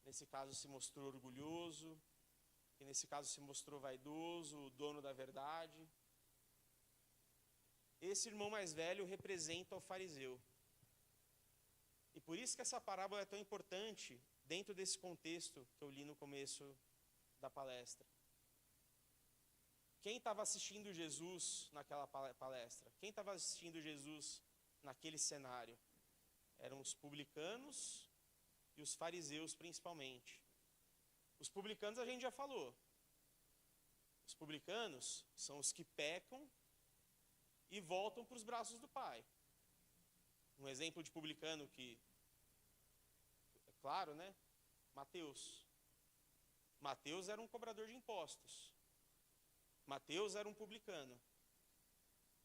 nesse caso se mostrou orgulhoso, que nesse caso se mostrou vaidoso, o dono da verdade? Esse irmão mais velho representa o fariseu. E por isso que essa parábola é tão importante dentro desse contexto que eu li no começo da palestra. Quem estava assistindo Jesus naquela palestra? Quem estava assistindo Jesus naquele cenário? Eram os publicanos e os fariseus principalmente. Os publicanos a gente já falou. Os publicanos são os que pecam e voltam para os braços do Pai. Um exemplo de publicano que é claro, né? Mateus. Mateus era um cobrador de impostos. Mateus era um publicano.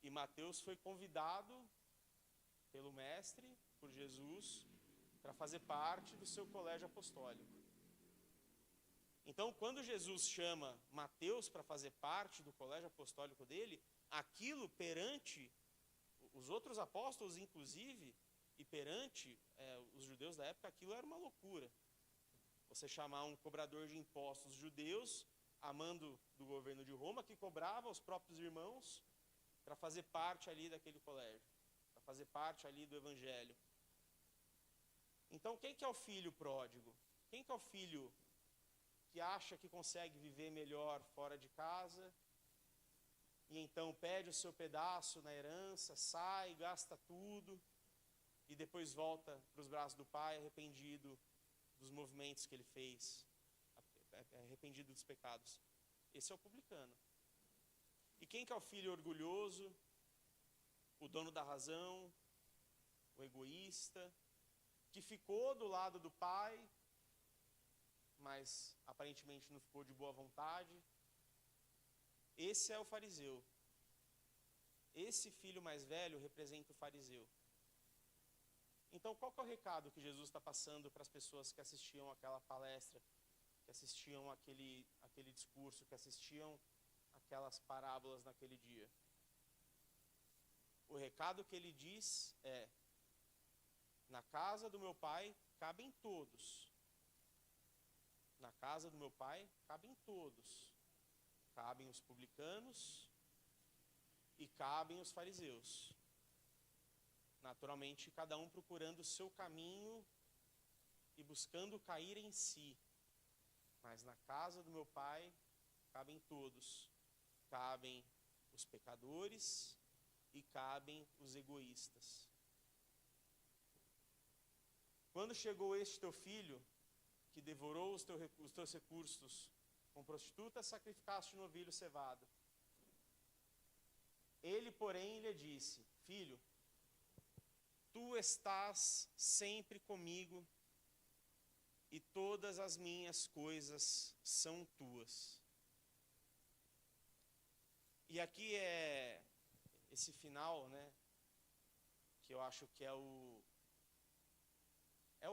E Mateus foi convidado pelo Mestre, por Jesus, para fazer parte do seu colégio apostólico. Então, quando Jesus chama Mateus para fazer parte do colégio apostólico dele, aquilo perante os outros apóstolos, inclusive, e perante os judeus da época, aquilo era uma loucura. Você chamar um cobrador de impostos judeus, amando do governo de Roma, que cobrava os próprios irmãos, para fazer parte ali daquele colégio, para fazer parte ali do evangelho. Então, quem que é o filho pródigo? Quem que é o filho que acha que consegue viver melhor fora de casa e então pede o seu pedaço na herança, sai, gasta tudo e depois volta para os braços do pai arrependido dos movimentos que ele fez, arrependido dos pecados? Esse é o publicano. E quem que é o filho orgulhoso, o dono da razão, o egoísta, que ficou do lado do pai, mas aparentemente não ficou de boa vontade? Esse é o fariseu. Esse filho mais velho representa o fariseu. Então, qual que é o recado que Jesus está passando para as pessoas que assistiam aquela palestra, que assistiam aquele discurso, que assistiam aquelas parábolas naquele dia? O recado que ele diz é: na casa do meu pai cabem todos. Na casa do meu pai cabem todos. Cabem os publicanos e cabem os fariseus. Naturalmente, cada um procurando o seu caminho e buscando cair em si. Mas na casa do meu pai cabem todos. Cabem os pecadores e cabem os egoístas. Quando chegou este teu filho, que devorou os teus recursos, com prostituta sacrificaste novilho cevado. Ele, porém, lhe disse: filho, tu estás sempre comigo e todas as minhas coisas são tuas. E aqui é esse final, né, que eu acho que é o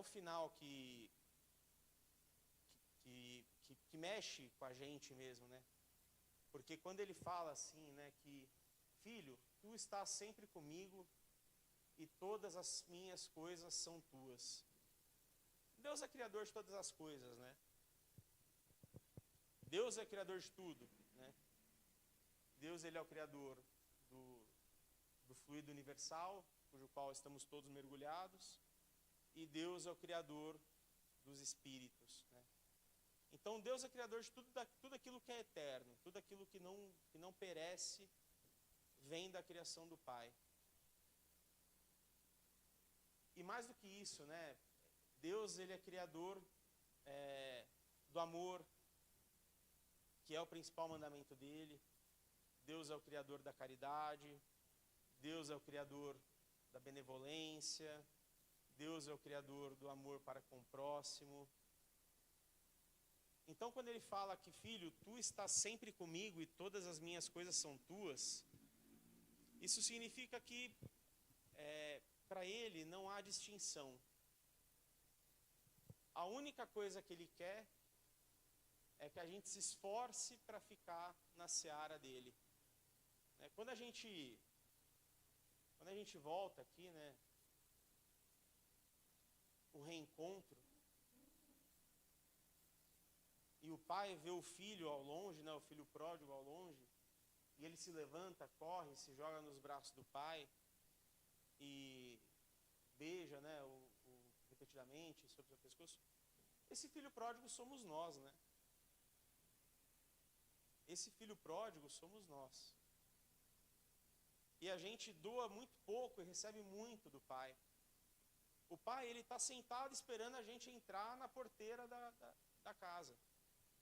final que mexe com a gente mesmo, né? Porque quando ele fala assim, né, que filho, tu estás sempre comigo e todas as minhas coisas são tuas. Deus é criador de todas as coisas, né? Deus é criador de tudo, né? Deus, ele é o criador do fluido universal, cujo qual estamos todos mergulhados, e Deus é o criador dos espíritos, né? Então Deus é criador de tudo aquilo que é eterno, tudo aquilo que não perece, vem da criação do Pai. E mais do que isso, né? Deus, ele é criador do amor, que é o principal mandamento dele. Deus é o criador da caridade. Deus é o criador da benevolência. Deus é o criador do amor para com o próximo. Então, quando ele fala que, filho, tu estás sempre comigo e todas as minhas coisas são tuas, isso significa que para ele não há distinção. A única coisa que ele quer é que a gente se esforce para ficar na seara dele. Quando a gente volta aqui, né, o reencontro, e o pai vê o filho ao longe, né, o filho pródigo ao longe, e ele se levanta, corre, se joga nos braços do pai e beija, né, repetidamente sobre o seu pescoço. Esse filho pródigo somos nós, né? Esse filho pródigo somos nós. E a gente doa muito pouco e recebe muito do pai. O pai, ele está sentado esperando a gente entrar na porteira da casa.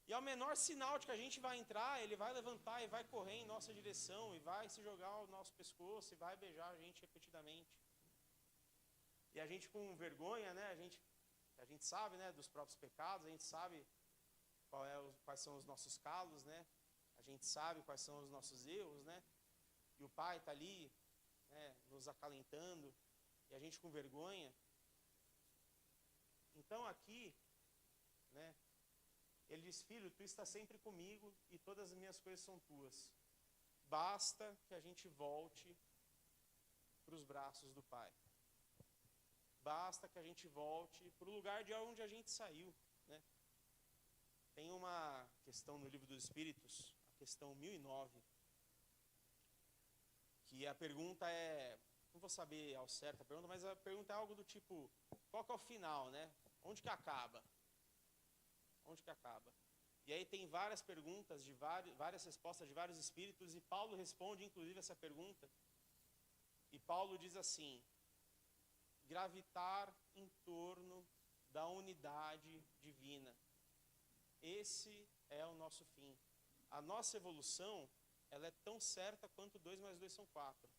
E ao menor sinal de que a gente vai entrar, ele vai levantar e vai correr em nossa direção, e vai se jogar ao nosso pescoço, e vai beijar a gente repetidamente. E a gente com vergonha, né, a gente sabe, né, dos próprios pecados, a gente sabe quais são os nossos calos, né, a gente sabe quais são os nossos erros, né, e o pai está ali, né, nos acalentando, e a gente com vergonha. Então aqui, né, ele diz: filho, tu estás sempre comigo e todas as minhas coisas são tuas. Basta que a gente volte para os braços do Pai. Basta que a gente volte para o lugar de onde a gente saiu, né? Tem uma questão no Livro dos Espíritos, a questão 1009, que a pergunta é, não vou saber ao certo a pergunta, mas a pergunta é algo do tipo: qual que é o final, né? Onde que acaba? Onde que acaba? E aí tem várias perguntas, várias respostas de vários espíritos, e Paulo responde, inclusive, essa pergunta. E Paulo diz assim: gravitar em torno da unidade divina. Esse é o nosso fim. A nossa evolução, ela é tão certa quanto 2 mais 2 são 4.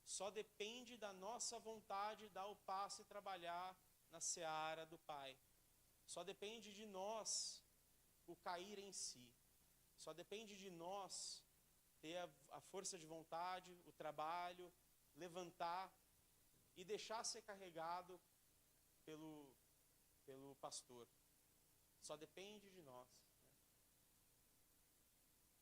Só depende da nossa vontade de dar o passo e trabalhar na seara do Pai. Só depende de nós o cair em si. Só depende de nós ter a força de vontade, o trabalho, levantar e deixar ser carregado pelo pastor. Só depende de nós.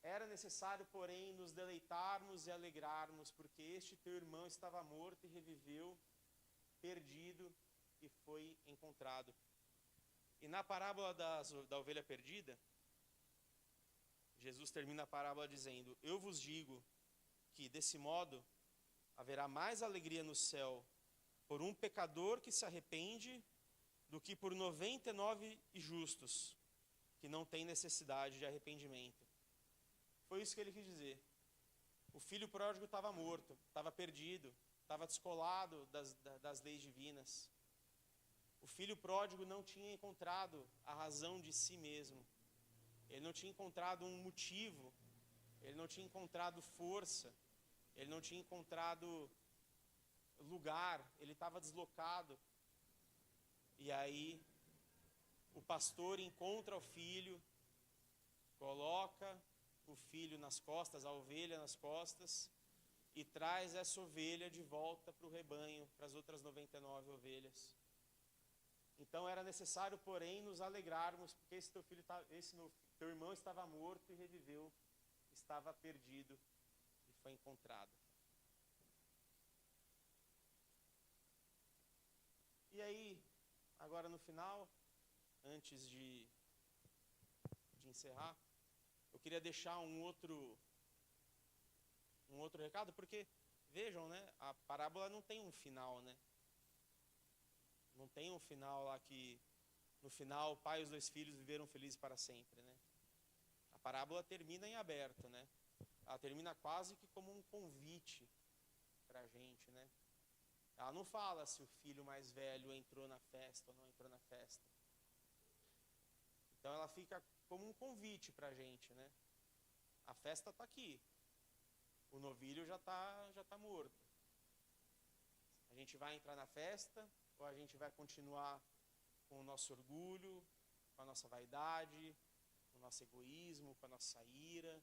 Era necessário, porém, nos deleitarmos e alegrarmos, porque este teu irmão estava morto e reviveu, perdido e foi encontrado. E na parábola da ovelha perdida, Jesus termina a parábola dizendo: eu vos digo que, desse modo, haverá mais alegria no céu por um pecador que se arrepende do que por 99 justos que não têm necessidade de arrependimento. Foi isso que ele quis dizer. O filho pródigo estava morto, estava perdido, estava descolado das leis divinas. O filho pródigo não tinha encontrado a razão de si mesmo. Ele não tinha encontrado um motivo, ele não tinha encontrado força, ele não tinha encontrado lugar, ele estava deslocado. E aí o pastor encontra o filho, coloca o filho nas costas, a ovelha nas costas, e traz essa ovelha de volta para o rebanho, para as outras 99 ovelhas. Então era necessário, porém, nos alegrarmos, porque esse teu irmão estava morto e reviveu, estava perdido e foi encontrado. E aí, agora no final, antes de encerrar, eu queria deixar um outro recado, porque, vejam, né, a parábola não tem um final, né? Não tem um final lá que, no final, o pai e os 2 filhos viveram felizes para sempre, né? A parábola termina em aberto, né? Ela termina quase que como um convite para a gente, né? Ela não fala se o filho mais velho entrou na festa ou não entrou na festa. Então ela fica como um convite para a gente, né? A festa está aqui. O novilho já tá morto. A gente vai entrar na festa ou a gente vai continuar com o nosso orgulho, com a nossa vaidade, com o nosso egoísmo, com a nossa ira,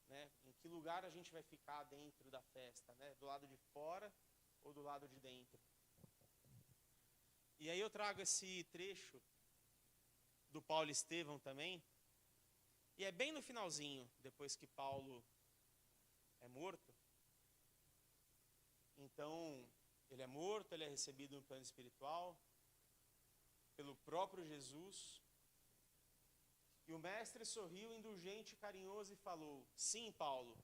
né? Em que lugar a gente vai ficar dentro da festa, né? Do lado de fora ou do lado de dentro? E aí eu trago esse trecho do Paulo Estevão também, e é bem no finalzinho, depois que Paulo é morto. Então, ele é morto, ele é recebido no plano espiritual pelo próprio Jesus. E o mestre sorriu indulgente e carinhoso e falou: sim, Paulo,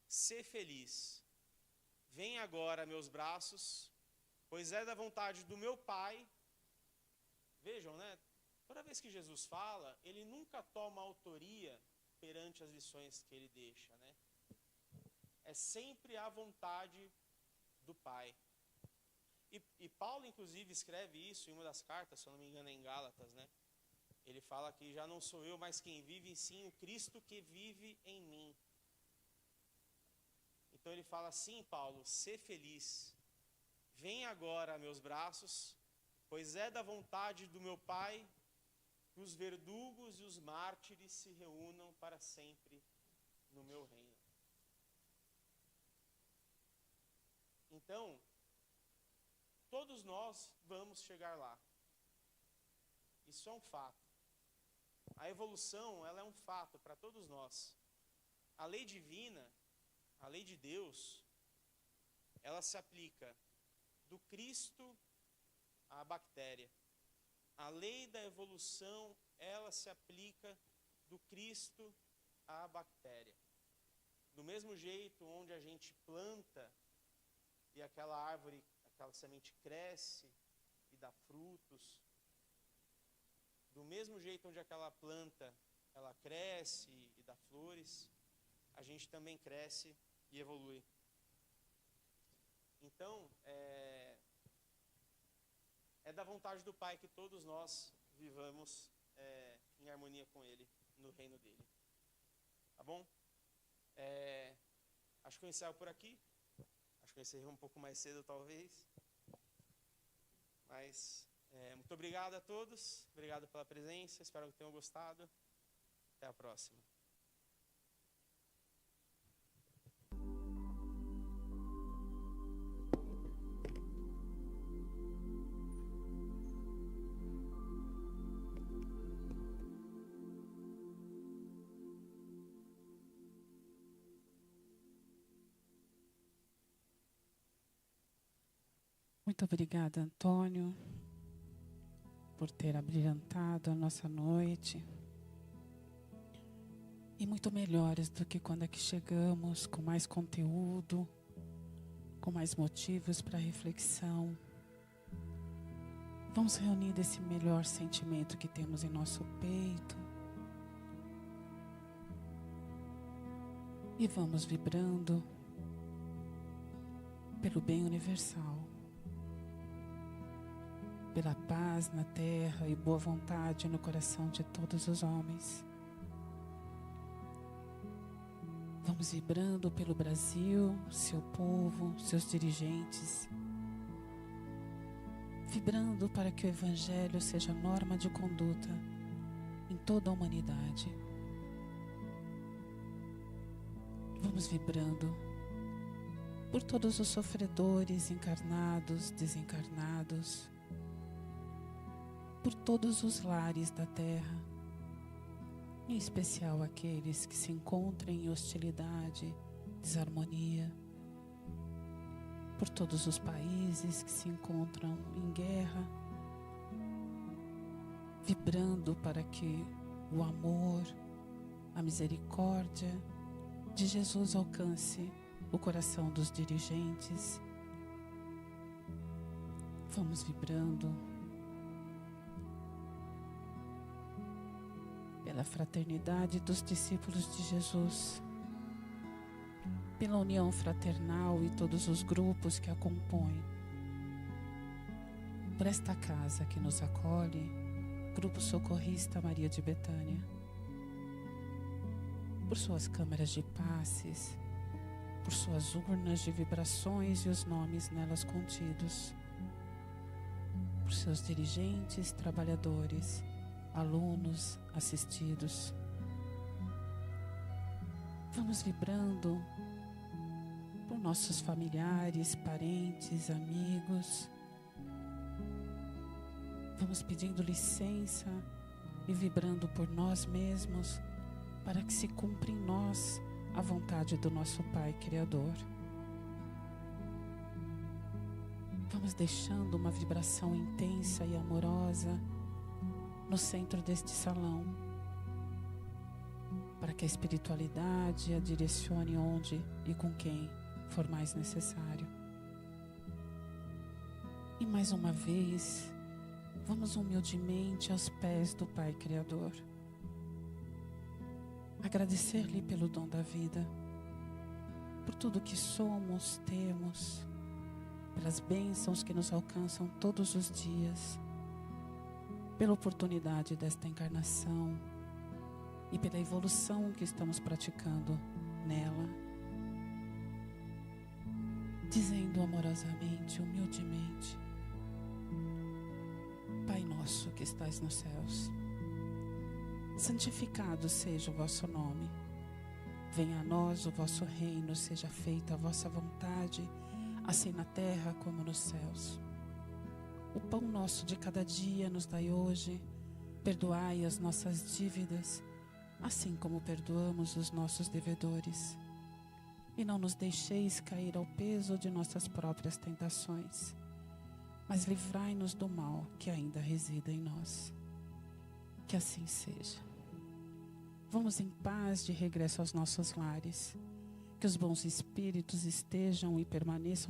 sê feliz. Vem agora a meus braços, pois é da vontade do meu Pai. Vejam, né? Toda vez que Jesus fala, ele nunca toma autoria perante as lições que ele deixa, né? É sempre a vontade do Pai. E Paulo, inclusive, escreve isso em uma das cartas, se eu não me engano é em Gálatas, né? Ele fala que já não sou eu, mas quem vive, sim o Cristo que vive em mim. Então ele fala assim: Paulo, sê feliz. Vem agora a meus braços, pois é da vontade do meu Pai que os verdugos e os mártires se reúnam para sempre no meu reino. Então, todos nós vamos chegar lá. Isso é um fato. A evolução, ela é um fato para todos nós. A lei divina, a lei de Deus, ela se aplica do Cristo à bactéria. A lei da evolução, ela se aplica do Cristo à bactéria. Do mesmo jeito onde a gente planta e aquela árvore, aquela semente cresce e dá frutos, do mesmo jeito onde aquela planta ela cresce e dá flores, a gente também cresce e evolui. Então, é da vontade do Pai que todos nós vivamos em harmonia com Ele, no reino dEle. Tá bom? Acho que eu encerro por aqui. Acho que eu encerrei um pouco mais cedo, talvez. Mas, muito obrigado a todos. Obrigado pela presença. Espero que tenham gostado. Até a próxima. Muito obrigada, Antônio, por ter abrilhantado a nossa noite. E muito melhores do que quando aqui chegamos, com mais conteúdo, com mais motivos para reflexão. Vamos reunir esse melhor sentimento que temos em nosso peito. E vamos vibrando pelo bem universal, pela paz na terra e boa vontade no coração de todos os homens. Vamos vibrando pelo Brasil, seu povo, seus dirigentes. Vibrando para que o Evangelho seja norma de conduta em toda a humanidade. Vamos vibrando por todos os sofredores encarnados, desencarnados, por todos os lares da terra, em especial aqueles que se encontram em hostilidade, desarmonia, por todos os países que se encontram em guerra, vibrando para que o amor, a misericórdia de Jesus alcance o coração dos dirigentes. Vamos vibrando pela fraternidade dos discípulos de Jesus, pela união fraternal e todos os grupos que a compõem, por esta casa que nos acolhe, Grupo Socorrista Maria de Betânia, por suas câmaras de passes, por suas urnas de vibrações e os nomes nelas contidos, por seus dirigentes, trabalhadores, alunos, assistidos. Vamos vibrando por nossos familiares, parentes, amigos. Vamos pedindo licença e vibrando por nós mesmos para que se cumpra em nós a vontade do nosso Pai Criador. Vamos deixando uma vibração intensa e amorosa no centro deste salão, para que a espiritualidade a direcione onde e com quem for mais necessário. E mais uma vez, vamos humildemente aos pés do Pai Criador, agradecer-lhe pelo dom da vida, por tudo que somos, temos, pelas bênçãos que nos alcançam todos os dias, pela oportunidade desta encarnação e pela evolução que estamos praticando nela, dizendo amorosamente, humildemente: Pai nosso que estais nos céus, santificado seja o vosso nome. Venha a nós o vosso reino, seja feita a vossa vontade, assim na terra como nos céus. O pão nosso de cada dia nos dai hoje. Perdoai as nossas dívidas, assim como perdoamos os nossos devedores. E não nos deixeis cair ao peso de nossas próprias tentações, mas livrai-nos do mal que ainda resida em nós. Que assim seja. Vamos em paz de regresso aos nossos lares. Que os bons espíritos estejam e permaneçam